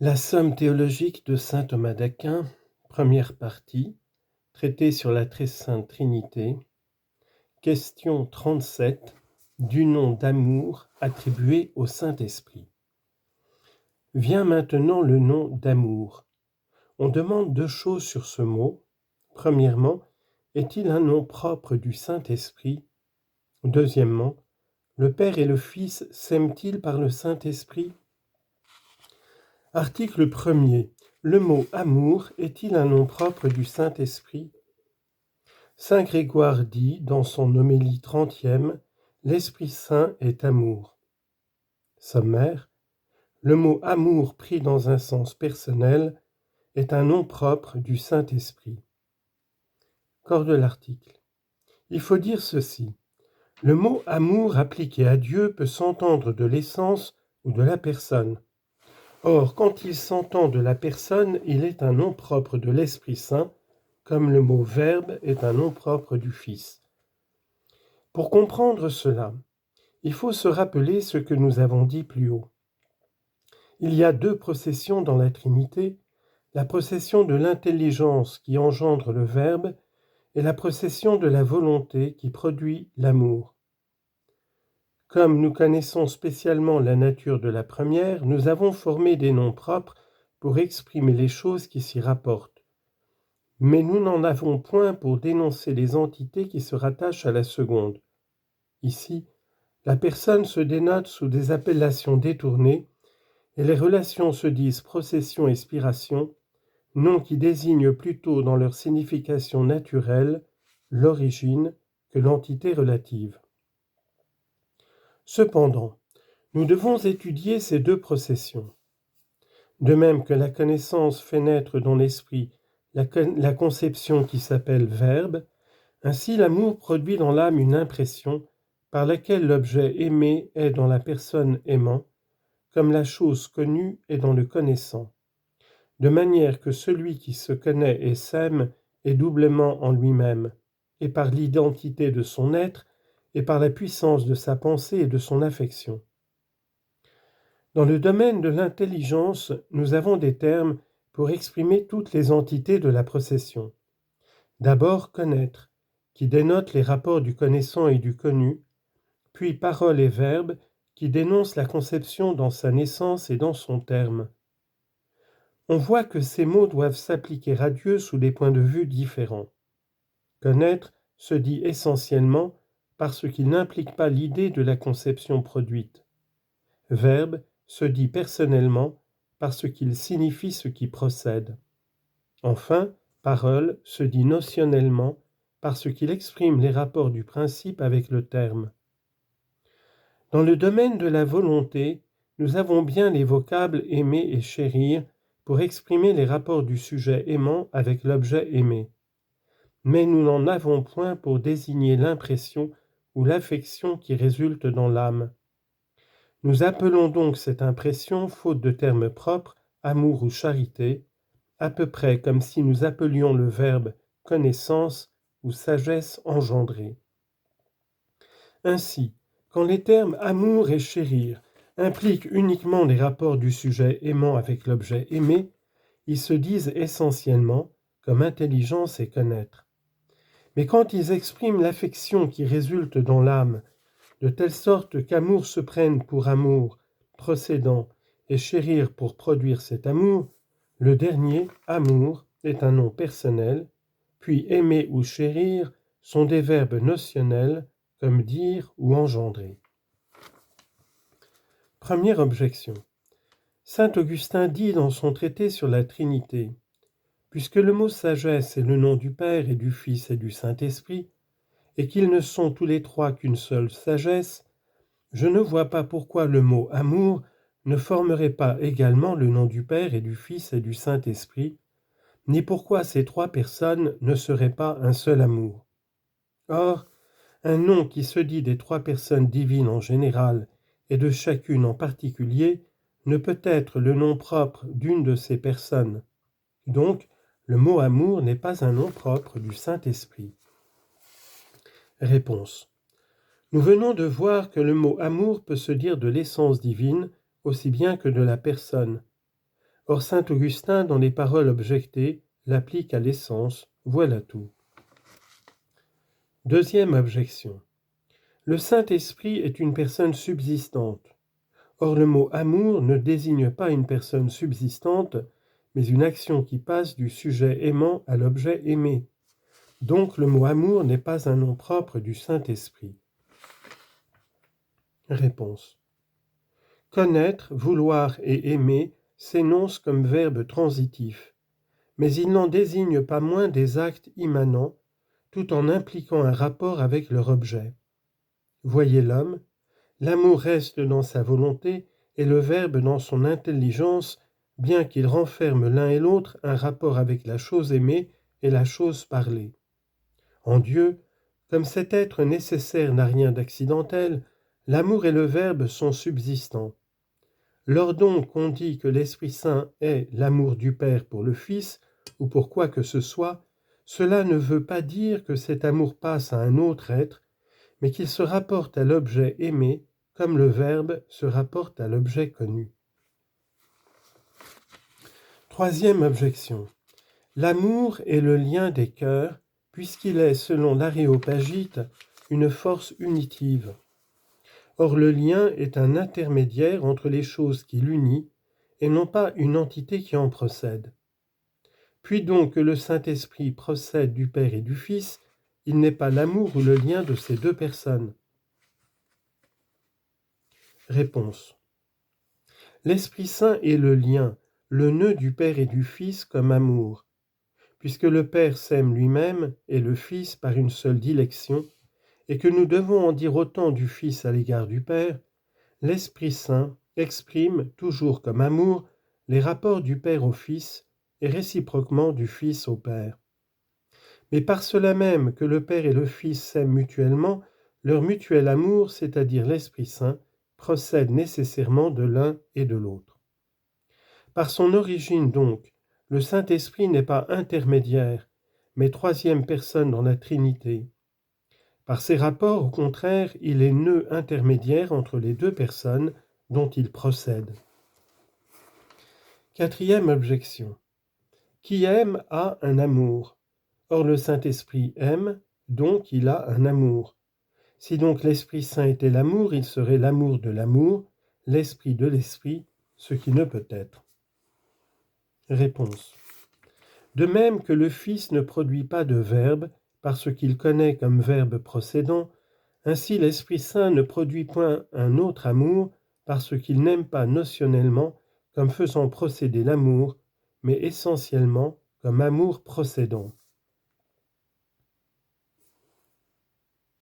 La somme théologique de saint Thomas d'Aquin, première partie, traité sur la très sainte Trinité, question 37, du nom d'amour attribué au Saint-Esprit. Vient maintenant le nom d'amour. On demande deux choses sur ce mot. Premièrement, est-il un nom propre du Saint-Esprit? Deuxièmement, le Père et le Fils s'aiment-ils par le Saint-Esprit? Article 1er. Le mot amour est-il un nom propre du Saint-Esprit? Saint Grégoire dit dans son homélie 30e, l'Esprit Saint est amour. Sommaire. Le mot amour pris dans un sens personnel est un nom propre du Saint-Esprit. Corps de l'article. Il faut dire ceci. Le mot amour appliqué à Dieu peut s'entendre de l'essence ou de la personne. Or, quand il s'entend de la personne, il est un nom propre de l'Esprit Saint, comme le mot Verbe est un nom propre du Fils. Pour comprendre cela, il faut se rappeler ce que nous avons dit plus haut. Il y a deux processions dans la Trinité, la procession de l'intelligence qui engendre le Verbe et la procession de la volonté qui produit l'amour. Comme nous connaissons spécialement la nature de la première, nous avons formé des noms propres pour exprimer les choses qui s'y rapportent. Mais nous n'en avons point pour dénoncer les entités qui se rattachent à la seconde. Ici, la personne se dénote sous des appellations détournées et les relations se disent procession et spiration, noms qui désignent plutôt dans leur signification naturelle l'origine que l'entité relative. Cependant, nous devons étudier ces deux processions. De même que la connaissance fait naître dans l'esprit la conception qui s'appelle verbe, ainsi l'amour produit dans l'âme une impression par laquelle l'objet aimé est dans la personne aimant, comme la chose connue est dans le connaissant, de manière que celui qui se connaît et s'aime est doublement en lui-même, et par l'identité de son être, et par la puissance de sa pensée et de son affection. Dans le domaine de l'intelligence, nous avons des termes pour exprimer toutes les entités de la procession. D'abord, connaître, qui dénote les rapports du connaissant et du connu, puis parole et verbe, qui dénoncent la conception dans sa naissance et dans son terme. On voit que ces mots doivent s'appliquer à Dieu sous des points de vue différents. Connaître se dit essentiellement parce qu'il n'implique pas l'idée de la conception produite. Verbe se dit personnellement parce qu'il signifie ce qui procède. Enfin, parole se dit notionnellement parce qu'il exprime les rapports du principe avec le terme. Dans le domaine de la volonté, nous avons bien les vocables aimer et chérir pour exprimer les rapports du sujet aimant avec l'objet aimé. Mais nous n'en avons point pour désigner l'impression ou l'affection qui résulte dans l'âme. Nous appelons donc cette impression, faute de termes propres, amour ou charité, à peu près comme si nous appelions le verbe connaissance ou sagesse engendrée. Ainsi, quand les termes amour et chérir impliquent uniquement les rapports du sujet aimant avec l'objet aimé, ils se disent essentiellement comme intelligence et connaître. Mais quand ils expriment l'affection qui résulte dans l'âme, de telle sorte qu'amour se prenne pour amour, procédant, et chérir pour produire cet amour, le dernier, amour, est un nom personnel, puis aimer ou chérir sont des verbes notionnels, comme dire ou engendrer. Première objection. Saint Augustin dit dans son traité sur la Trinité, « Puisque le mot sagesse est le nom du Père et du Fils et du Saint-Esprit, et qu'ils ne sont tous les trois qu'une seule sagesse, je ne vois pas pourquoi le mot amour ne formerait pas également le nom du Père et du Fils et du Saint-Esprit, ni pourquoi ces trois personnes ne seraient pas un seul amour. Or, un nom qui se dit des trois personnes divines en général et de chacune en particulier ne peut être le nom propre d'une de ces personnes. Donc, le mot amour n'est pas un nom propre du Saint-Esprit. Réponse. Nous venons de voir que le mot amour peut se dire de l'essence divine aussi bien que de la personne. Or saint Augustin, dans les paroles objectées, l'applique à l'essence, voilà tout. Deuxième objection. Le Saint-Esprit est une personne subsistante. Or le mot amour ne désigne pas une personne subsistante, mais une action qui passe du sujet aimant à l'objet aimé. Donc le mot amour n'est pas un nom propre du Saint-Esprit. Réponse. Connaître, vouloir et aimer s'énoncent comme verbes transitifs, mais ils n'en désignent pas moins des actes immanents, tout en impliquant un rapport avec leur objet. Voyez l'homme, l'amour reste dans sa volonté et le verbe dans son intelligence, bien qu'il renferme l'un et l'autre un rapport avec la chose aimée et la chose parlée. En Dieu, comme cet être nécessaire n'a rien d'accidentel, l'amour et le verbe sont subsistants. Lors donc on dit que l'Esprit Saint est l'amour du Père pour le Fils, ou pour quoi que ce soit, cela ne veut pas dire que cet amour passe à un autre être, mais qu'il se rapporte à l'objet aimé, comme le Verbe se rapporte à l'objet connu. Troisième objection. L'amour est le lien des cœurs, puisqu'il est, selon l'Aréopagite, une force unitive. Or le lien est un intermédiaire entre les choses qui l'unit, et non pas une entité qui en procède. Puis donc que le Saint-Esprit procède du Père et du Fils, il n'est pas l'amour ou le lien de ces deux personnes. Réponse. L'Esprit Saint est le lien, le nœud du Père et du Fils comme amour, puisque le Père s'aime lui-même et le Fils par une seule dilection, et que nous devons en dire autant du Fils à l'égard du Père, l'Esprit Saint exprime, toujours comme amour, les rapports du Père au Fils et réciproquement du Fils au Père. Mais par cela même que le Père et le Fils s'aiment mutuellement, leur mutuel amour, c'est-à-dire l'Esprit Saint, procède nécessairement de l'un et de l'autre. Par son origine donc, le Saint-Esprit n'est pas intermédiaire, mais troisième personne dans la Trinité. Par ses rapports, au contraire, il est nœud intermédiaire entre les deux personnes dont il procède. Quatrième objection. Qui aime a un amour. Or le Saint-Esprit aime, donc il a un amour. Si donc l'Esprit Saint était l'amour, il serait l'amour de l'amour, l'Esprit de l'Esprit, ce qui ne peut être. Réponse. De même que le Fils ne produit pas de verbe, parce qu'il connaît comme verbe procédant, ainsi l'Esprit Saint ne produit point un autre amour, parce qu'il n'aime pas notionnellement comme faisant procéder l'amour, mais essentiellement comme amour procédant.